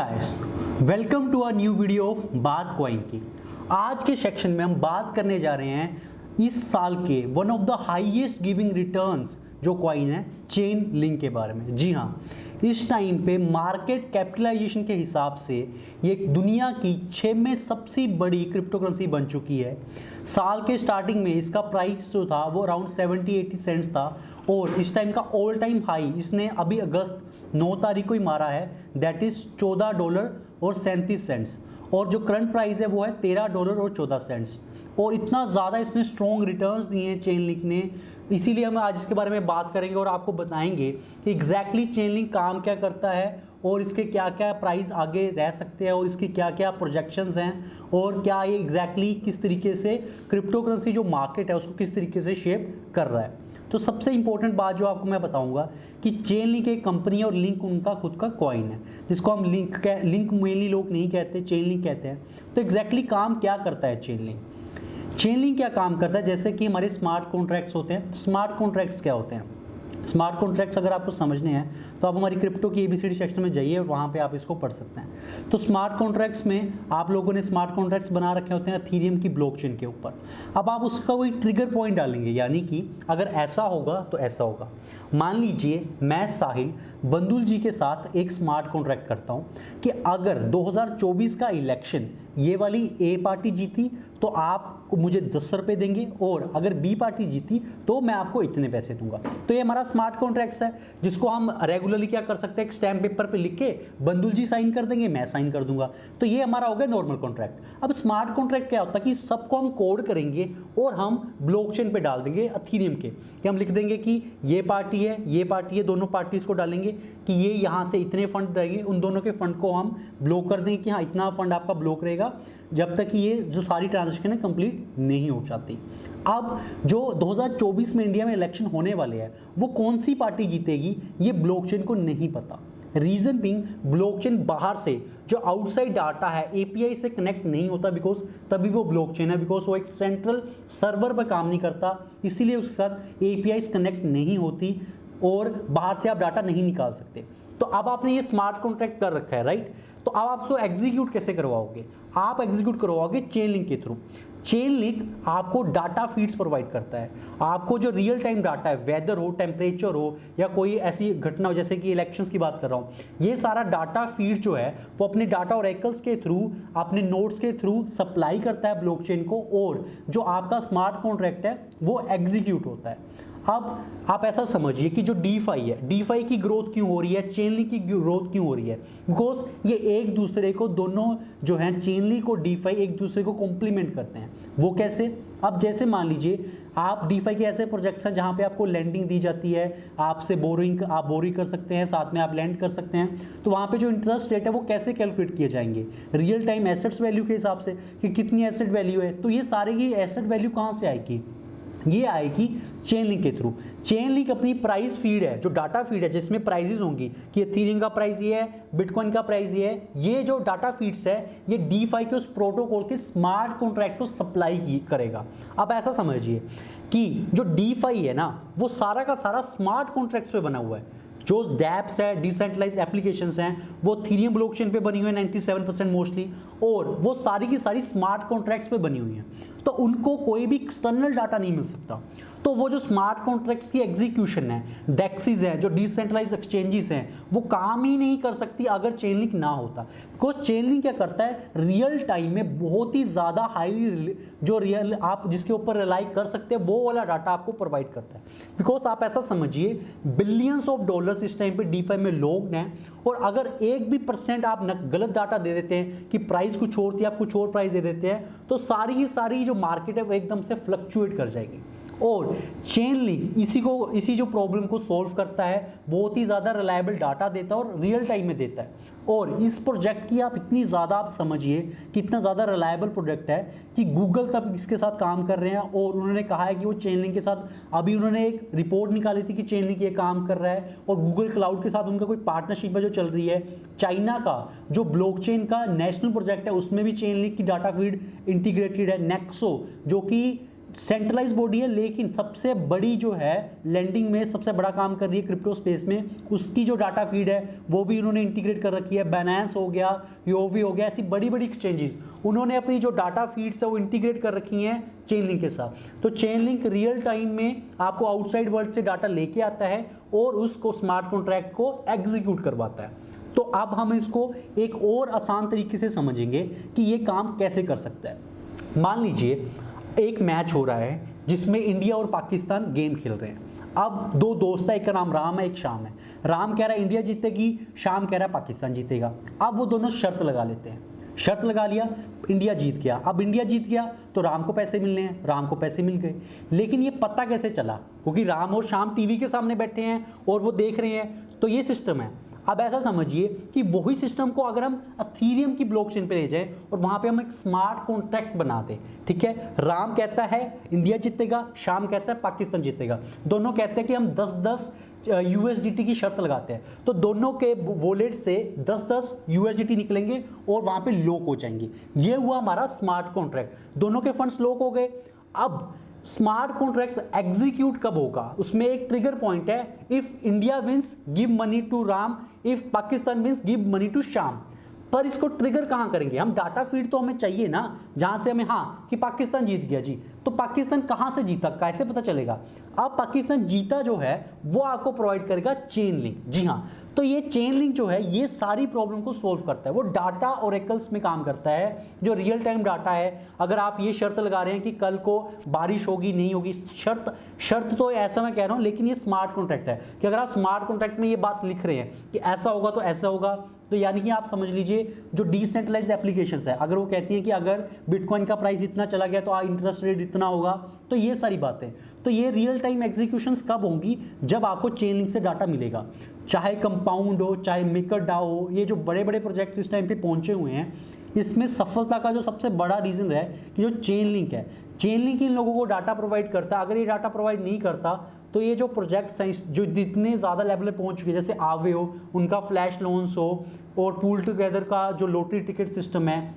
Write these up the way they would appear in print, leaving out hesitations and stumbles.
Guys, welcome to a new video of बात coin की। आज के सेक्शन में हम बात करने जा रहे हैं इस साल के one of the highest giving returns जो कॉइन है चेन लिंक के बारे में। जी हाँ, इस टाइम पे मार्केट कैपिटलाइजेशन के हिसाब से ये दुनिया की 6 में सबसे बड़ी क्रिप्टो करेंसी बन चुकी है। साल के स्टार्टिंग में इसका प्राइस जो था वो अराउंड 70-80 सेंट्स था और इस टाइम का ऑल टाइम हाई इसने अभी अगस्त 9 तारीख को ही मारा है, दैट इज़ $14 और 37 सेंट्स। और जो करंट प्राइस है वो है $13 और 14 सेंट्स। और इतना ज़्यादा इसने स्ट्रॉन्ग रिटर्न्स दिए हैं चेन लिंक ने, इसीलिए हम आज इसके बारे में बात करेंगे और आपको बताएंगे कि एग्जैक्टली चेन लिंक काम क्या करता है और इसके क्या क्या प्राइस आगे रह सकते हैं और इसकी क्या क्या प्रोजेक्शंस हैं और क्या ये एग्जैक्टली किस तरीके से क्रिप्टो करेंसी जो मार्केट है उसको किस तरीके से शेप कर रहा है। तो सबसे इंपॉर्टेंट बात जो आपको मैं बताऊंगा कि चेन लिंक एक कंपनी और लिंक उनका खुद का कॉइन है जिसको हम लिंक मेनली लोग नहीं कहते, चेन लिंक कहते हैं। तो एग्जैक्टली काम क्या करता है चेन लिंक? चेन लिंक क्या काम करता है? जैसे कि हमारे स्मार्ट कॉन्ट्रैक्ट्स होते हैं। स्मार्ट कॉन्ट्रैक्ट्स क्या होते हैं? स्मार्ट कॉन्ट्रैक्ट्स अगर आपको समझने हैं तो आप हमारी क्रिप्टो की ABCD सेक्शन में जाइए, वहाँ पे आप इसको पढ़ सकते हैं। तो स्मार्ट कॉन्ट्रैक्ट्स में आप लोगों ने स्मार्ट कॉन्ट्रैक्ट्स बना रखे होते हैं इथेरियम की ब्लॉकचेन के ऊपर। अब आप उसका कोई ट्रिगर पॉइंट डालेंगे, यानी कि अगर ऐसा होगा तो ऐसा होगा। मान लीजिए मैं साहिल बंदुल जी के साथ एक स्मार्ट कॉन्ट्रैक्ट करता हूँ कि अगर 2024 का इलेक्शन ये वाली A पार्टी जीती तो आप मुझे 10 रुपये देंगे और अगर B पार्टी जीती तो मैं आपको इतने पैसे दूंगा। तो ये हमारा स्मार्ट कॉन्ट्रैक्ट्स है जिसको हम रेगुलरली क्या कर सकते हैं, एक स्टैम्प पेपर पे लिख के बंदुल जी साइन कर देंगे, मैं साइन कर दूंगा। तो ये हमारा हो गया नॉर्मल कॉन्ट्रैक्ट। अब स्मार्ट कॉन्ट्रैक्ट क्या होता है कि सबको हम कोड करेंगे और हम ब्लॉकचेन पे डाल देंगे इथेरियम के, कि हम लिख देंगे कि ये पार्टी है, ये पार्टी है, दोनों पार्टीज को डालेंगे कि ये यहाँ से इतने फंड देंगे, उन दोनों के फंड को हम ब्लॉक कर देंगे कि हाँ इतना फंड आपका ब्लॉक रहेगा जब तक कि ये जो सारी ट्रांजेक्शन है कंप्लीट नहीं हो जाती। अब जो 2024 में इंडिया में इलेक्शन होने वाले हैं वो कौन सी पार्टी जीतेगी ये ब्लॉकचेन को नहीं पता। रीजन बीइंग ब्लॉकचेन बाहर से जो आउटसाइड डाटा है API से कनेक्ट नहीं होता, बिकॉज तभी वो ब्लॉकचेन है, बिकॉज वो एक सेंट्रल सर्वर पर काम नहीं करता, इसीलिए उसके साथ API कनेक्ट नहीं होती और बाहर से आप डाटा नहीं निकाल सकते। तो अब आपने ये स्मार्ट कॉन्ट्रैक्ट कर रखा है, राइट? तो अब आप उसको एग्जीक्यूट कैसे करवाओगे? आप एग्जीक्यूट करवाओगे चेन लिंक के थ्रू। चेन लिंक आपको डाटा फीड्स प्रोवाइड करता है। आपको जो रियल टाइम डाटा है, वेदर हो, टेम्परेचर हो या कोई ऐसी घटना हो जैसे कि इलेक्शंस की बात कर रहा हूँ, ये सारा डाटा फीड जो है वो अपने डाटा ऑरेकल्स के थ्रू, अपने नोड्स के थ्रू सप्लाई करता है ब्लॉकचेन को और जो आपका स्मार्ट कॉन्ट्रैक्ट है वो एग्जीक्यूट होता है। अब आप ऐसा समझिए कि जो DeFi है, DeFi की ग्रोथ क्यों हो रही है, चेन लिंक की ग्रोथ क्यों हो रही है? बिकॉज ये एक दूसरे को, दोनों जो हैं चेन लिंक और DeFi एक दूसरे को कॉम्प्लीमेंट करते हैं। वो कैसे? अब जैसे मान लीजिए आप DeFi के ऐसे प्रोजेक्ट्स हैं जहाँ पे आपको लैंडिंग दी जाती है, आपसे बोरिंग, आप बोरिंग कर सकते हैं, साथ में आप लैंड कर सकते हैं। तो वहाँ पे जो इंटरेस्ट रेट है वो कैसे कैलकुलेट किए जाएंगे? रियल टाइम एसेट्स वैल्यू के हिसाब से कि कितनी एसेट वैल्यू है। तो ये सारे की एसेट वैल्यू कहाँ से आएगी? ये आएगी चेन लिंक के थ्रू। चेन लिंक अपनी प्राइस फीड है, जो डाटा फीड है जिसमें प्राइसेस होंगी कि इथेरियम का प्राइस ये है, बिटकॉइन का प्राइस ये है। ये जो डाटा फीड्स है ये DeFi के उस प्रोटोकॉल के स्मार्ट कॉन्ट्रैक्ट को सप्लाई करेगा। अब ऐसा समझिए कि जो DeFi है ना वो सारा का सारा स्मार्ट कॉन्ट्रैक्ट्स पे बना हुआ है। जो डैप्स है, डिसेंट्रलाइज्ड एप्लीकेशंस हैं, वो इथेरियम ब्लॉकचेन पे बनी हुई है 97% मोस्टली, और वो सारी की सारी स्मार्ट कॉन्ट्रैक्ट्स पे बनी हुई हैं। तो उनको कोई भी एक्सटर्नल डाटा नहीं मिल सकता। तो वो जो स्मार्ट कॉन्ट्रैक्ट्स की एग्जीक्यूशन है, डेक्सीज है, जो डिसेंट्रलाइज्ड एक्सचेंजेस हैं, वो काम ही नहीं कर सकती अगर चेन लिंक ना होता। बिकॉज चेन लिंक क्या करता है, रियल टाइम में बहुत ही ज़्यादा हाई, जो रियल आप जिसके ऊपर रिलाई कर सकते हैं वो वाला डाटा आपको प्रोवाइड करता है। बिकॉज आप ऐसा समझिए बिलियंस ऑफ डॉलर्स इस टाइम पे DeFi में लोग हैं और अगर 1% आप गलत डाटा दे देते हैं कि प्राइस कुछ और थी, आप कुछ और प्राइस दे देते हैं, तो सारी की सारी जो मार्केट है वो एकदम से फ्लक्चुएट कर जाएगी। और चेन लिंक इसी जो प्रॉब्लम को सॉल्व करता है, बहुत ही ज़्यादा रिलायबल डाटा देता है और रियल टाइम में देता है। और इस प्रोजेक्ट की आप इतनी ज़्यादा आप समझिए कि इतना ज़्यादा रिलायबल प्रोजेक्ट है कि गूगल तक इसके साथ काम कर रहे हैं और उन्होंने कहा है कि वो चेन लिंक के साथ, अभी उन्होंने एक रिपोर्ट निकाली थी कि चेन लिंक ये काम कर रहा है और गूगल क्लाउड के साथ उनका कोई पार्टनरशिप है जो चल रही है। चाइना का जो ब्लॉकचेन का नेशनल प्रोजेक्ट है उसमें भी चेन लिंक की डाटा फीड इंटीग्रेटेड है। नेक्सो जो कि सेंट्रलाइज बॉडी है, लेकिन सबसे बड़ी जो है लैंडिंग में सबसे बड़ा काम कर रही है क्रिप्टो स्पेस में, उसकी जो डाटा फीड है वो भी उन्होंने इंटीग्रेट कर रखी है। बाइनेंस हो गया, यूओवी हो गया, ऐसी बड़ी बड़ी एक्सचेंजेस उन्होंने अपनी जो डाटा फीड्स है वो इंटीग्रेट कर रखी हैं चेनलिंक के साथ। तो चेनलिंक रियल टाइम में आपको आउटसाइड वर्ल्ड से डाटा लेके आता है और उसको स्मार्ट कॉन्ट्रैक्ट को एग्जीक्यूट करवाता है। तो अब हम इसको एक और आसान तरीके से समझेंगे कि ये काम कैसे कर सकता है। मान लीजिए एक मैच हो रहा है जिसमें इंडिया और पाकिस्तान गेम खेल रहे हैं। अब दो दोस्त है, एक का नाम राम है, एक शाम है। राम कह रहा है इंडिया जीतेगी, शाम कह रहा है पाकिस्तान जीतेगा। अब वो दोनों शर्त लगा लेते हैं, शर्त लगा लिया, इंडिया जीत गया। अब इंडिया जीत गया तो राम को पैसे मिलने हैं, राम को पैसे मिल गए। लेकिन ये पता कैसे चला? क्योंकि राम और शाम टीवी के सामने बैठे हैं और वो देख रहे हैं, तो ये सिस्टम है। अब ऐसा समझिए कि वही सिस्टम को अगर हम अथीरियम की ब्लॉकचेन पे ले जाएं और वहां पे हम एक स्मार्ट कॉन्ट्रैक्ट बना दें, ठीक है। राम कहता है इंडिया जीतेगा, शाम कहता है पाकिस्तान जीतेगा। दोनों कहते हैं कि हम 10-10 USDT की शर्त लगाते हैं, तो दोनों के वॉलेट से 10-10 USDT निकलेंगे और वहां पे लॉक हो जाएंगे। ये हुआ हमारा स्मार्ट कॉन्ट्रैक्ट, दोनों के फंड्स लॉक हो गए। अब स्मार्ट कॉन्ट्रैक्ट एग्जीक्यूट कब होगा? उसमें एक ट्रिगर पॉइंट है, if India wins give money to Ram, if Pakistan wins give money to Shyam. पर इसको ट्रिगर कहां करेंगे हम? डाटा फीड तो हमें चाहिए ना, जहां से हमें हाँ कि पाकिस्तान जीत गया जी, तो पाकिस्तान कहां से जीता, कैसे पता चलेगा? अब पाकिस्तान जीता जो है वो आपको प्रोवाइड करेगा चेन लिंक। जी हाँ, तो ये चेन लिंक जो है ये सारी प्रॉब्लम को सोल्व करता है। वो डाटा ओरेकल्स में काम करता है, जो रियल टाइम डाटा है। अगर आप ये शर्त लगा रहे हैं कि कल को बारिश होगी नहीं होगी, शर्त तो ऐसा मैं कह रहा हूं, लेकिन ये स्मार्ट कॉन्ट्रैक्ट है कि अगर आप स्मार्ट कॉन्ट्रैक्ट में ये बात लिख रहे हैं कि ऐसा होगा तो ऐसा होगा, तो यानी कि आप समझ लीजिए जो डिसेंट्रलाइज्ड एप्लीकेशंस है, अगर वो कहती हैं कि अगर बिटकॉइन का प्राइस इतना चला गया तो इंटरेस्ट रेट इतना होगा, तो ये सारी बातें, तो ये रियल टाइम एग्जीक्यूशंस कब होंगी? जब आपको चेन लिंक से डाटा मिलेगा। चाहे कंपाउंड हो, चाहे मेकर डाओ हो, ये जो बड़े बड़े प्रोजेक्ट्स इस टाइम पे पहुंचे हुए हैं, इसमें सफलता का जो सबसे बड़ा रीजन है कि जो चेन लिंक है, चेन लिंक इन लोगों को डाटा प्रोवाइड करता है। अगर ये डाटा प्रोवाइड नहीं करता तो ये जो प्रोजेक्ट्स हैं जो जितने ज़्यादा लेवल पे पहुंच चुके हैं, जैसे आवे हो, उनका फ्लैश लोन्स हो, और पूल टुगेदर का जो लॉटरी टिकट सिस्टम है,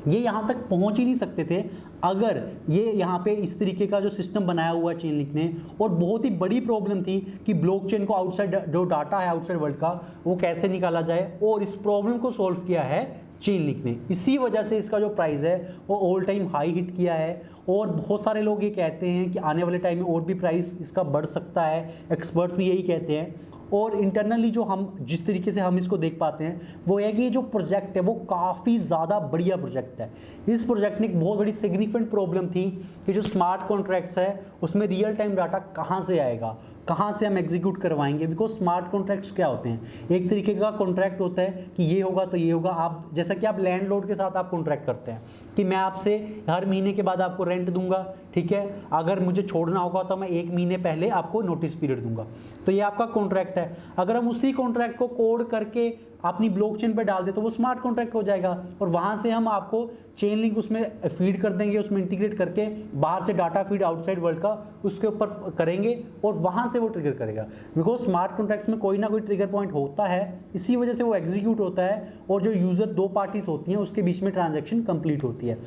ये यहाँ तक पहुँच ही नहीं सकते थे अगर ये यहाँ पे इस तरीके का जो सिस्टम बनाया हुआ है चेन लिंक ने। और बहुत ही बड़ी प्रॉब्लम थी कि ब्लॉकचेन को आउटसाइड जो डाटा है आउटसाइड वर्ल्ड का वो कैसे निकाला जाए, और इस प्रॉब्लम को सॉल्व किया है चेन लिंक ने। इसी वजह से इसका जो प्राइस है वो ऑल टाइम हाई हिट किया है, और बहुत सारे लोग ये कहते हैं कि आने वाले टाइम में और भी प्राइस इसका बढ़ सकता है, एक्सपर्ट्स भी यही कहते हैं। और इंटरनली जो हम जिस तरीके से हम इसको देख पाते हैं वो है कि ये जो प्रोजेक्ट है वो काफ़ी ज़्यादा बढ़िया प्रोजेक्ट है। इस प्रोजेक्ट में एक बहुत बड़ी सिग्निफिकेंट प्रॉब्लम थी कि जो स्मार्ट कॉन्ट्रैक्ट्स है उसमें रियल टाइम डाटा कहाँ से आएगा, कहाँ से हम एग्जीक्यूट करवाएंगे। बिकॉज स्मार्ट कॉन्ट्रैक्ट्स क्या होते हैं? एक तरीके का कॉन्ट्रैक्ट होता है कि ये होगा तो ये होगा। आप जैसा कि आप लैंडलॉर्ड के साथ आप कॉन्ट्रैक्ट करते हैं कि मैं आपसे हर महीने के बाद आपको रेंट दूंगा, ठीक है, अगर मुझे छोड़ना होगा तो मैं 1 महीने पहले आपको नोटिस पीरियड दूंगा, तो ये आपका कॉन्ट्रैक्ट है। अगर हम उसी कॉन्ट्रैक्ट को कोड करके अपनी ब्लॉकचेन पे डाल दे तो वो स्मार्ट कॉन्ट्रैक्ट हो जाएगा, और वहाँ से हम आपको चेन लिंक उसमें फीड कर देंगे, उसमें इंटीग्रेट करके बाहर से डाटा फीड आउटसाइड वर्ल्ड का उसके ऊपर करेंगे और वहाँ से वो ट्रिगर करेगा। बिकॉज स्मार्ट कॉन्ट्रैक्ट्स में कोई ना कोई ट्रिगर पॉइंट होता है, इसी वजह से वो एग्जीक्यूट होता है, और जो यूज़र 2 पार्टीज होती हैं उसके बीच में ट्रांजैक्शन कंप्लीट होती है।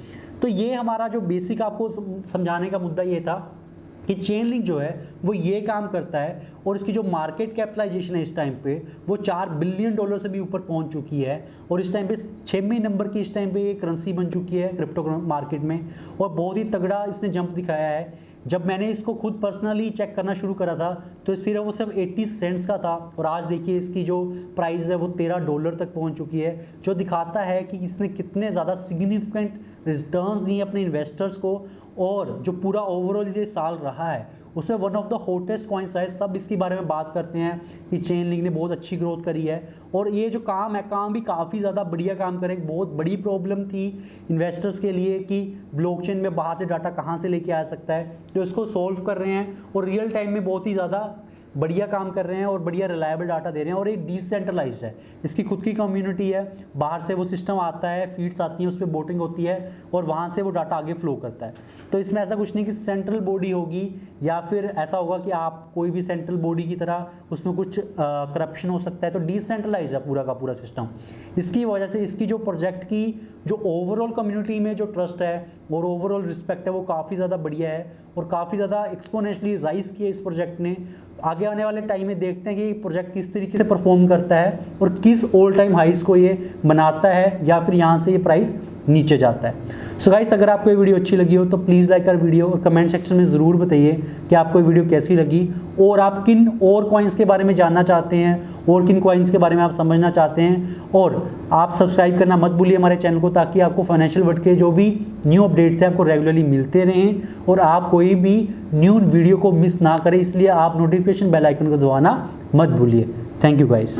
तो ये हमारा जो बेसिक आपको समझाने का मुद्दा ये था कि चेन लिंक जो है वो ये काम करता है, और इसकी जो मार्केट कैपिटलाइजेशन है इस टाइम पे वो $4 बिलियन से भी ऊपर पहुंच चुकी है, और इस टाइम पे 6वें नंबर की इस टाइम पे ये करेंसी बन चुकी है क्रिप्टो मार्केट में, और बहुत ही तगड़ा इसने जंप दिखाया है। जब मैंने इसको खुद पर्सनली चेक करना शुरू करा था तो वो सिर्फ 80 सेंट्स का था, और आज देखिए इसकी जो प्राइस है वो $13 तक पहुंच चुकी है, जो दिखाता है कि इसने कितने ज़्यादा सिग्निफिकेंट रिटर्न्स दिए अपने इन्वेस्टर्स को। और जो पूरा ओवरऑल ये साल रहा है उसमें one of the hottest coins है। सब इसके बारे में बात करते हैं कि चेन लिंक ने बहुत अच्छी ग्रोथ करी है, और ये जो काम है काम भी काफ़ी ज़्यादा बढ़िया काम करे। बहुत बड़ी प्रॉब्लम थी इन्वेस्टर्स के लिए कि ब्लॉकचेन में बाहर से डाटा कहाँ से लेके आ सकता है, तो इसको सॉल्व कर रहे हैं और रियल टाइम में बहुत ही ज़्यादा बढ़िया काम कर रहे हैं और बढ़िया रिलायबल डाटा दे रहे हैं। और ये डिसेंट्रलाइज्ड है, इसकी खुद की कम्युनिटी है, बाहर से वो सिस्टम आता है, फीड्स आती हैं, उस पर वोटिंग होती है और वहाँ से वो डाटा आगे फ्लो करता है। तो इसमें ऐसा कुछ नहीं कि सेंट्रल बॉडी होगी या फिर ऐसा होगा कि आप कोई भी सेंट्रल बॉडी की तरह उसमें कुछ करप्शन हो सकता है। तो डिसेंट्रलाइज है पूरा का पूरा सिस्टम। इसकी वजह से इसकी जो प्रोजेक्ट की जो ओवरऑल कम्युनिटी में जो ट्रस्ट है और ओवरऑल रिस्पेक्ट है वो काफ़ी ज़्यादा बढ़िया है और काफ़ी ज़्यादा एक्सपोनेंशियली राइज किया इस प्रोजेक्ट ने। आगे आने वाले टाइम में देखते हैं कि प्रोजेक्ट किस तरीके से परफॉर्म करता है और किस ऑल टाइम हाइस को ये बनाता है या फिर यहाँ से ये प्राइस नीचे जाता है। सो गाइस, अगर आपको ये वीडियो अच्छी लगी हो तो प्लीज़ लाइक कर वीडियो और कमेंट सेक्शन में ज़रूर बताइए कि आपको ये वीडियो कैसी लगी और आप किन और कॉइन्स के बारे में जानना चाहते हैं और किन कॉइन्स के बारे में आप समझना चाहते हैं। और आप सब्सक्राइब करना मत भूलिए हमारे चैनल को, ताकि आपको फाइनेंशियल वर्ल्ड के जो भी न्यू अपडेट्स हैं आपको रेगुलरली मिलते रहें और आप कोई भी न्यू वीडियो को मिस ना करें। इसलिए आप नोटिफिकेशन बेल आइकन को दबाना मत भूलिए। Thank you guys.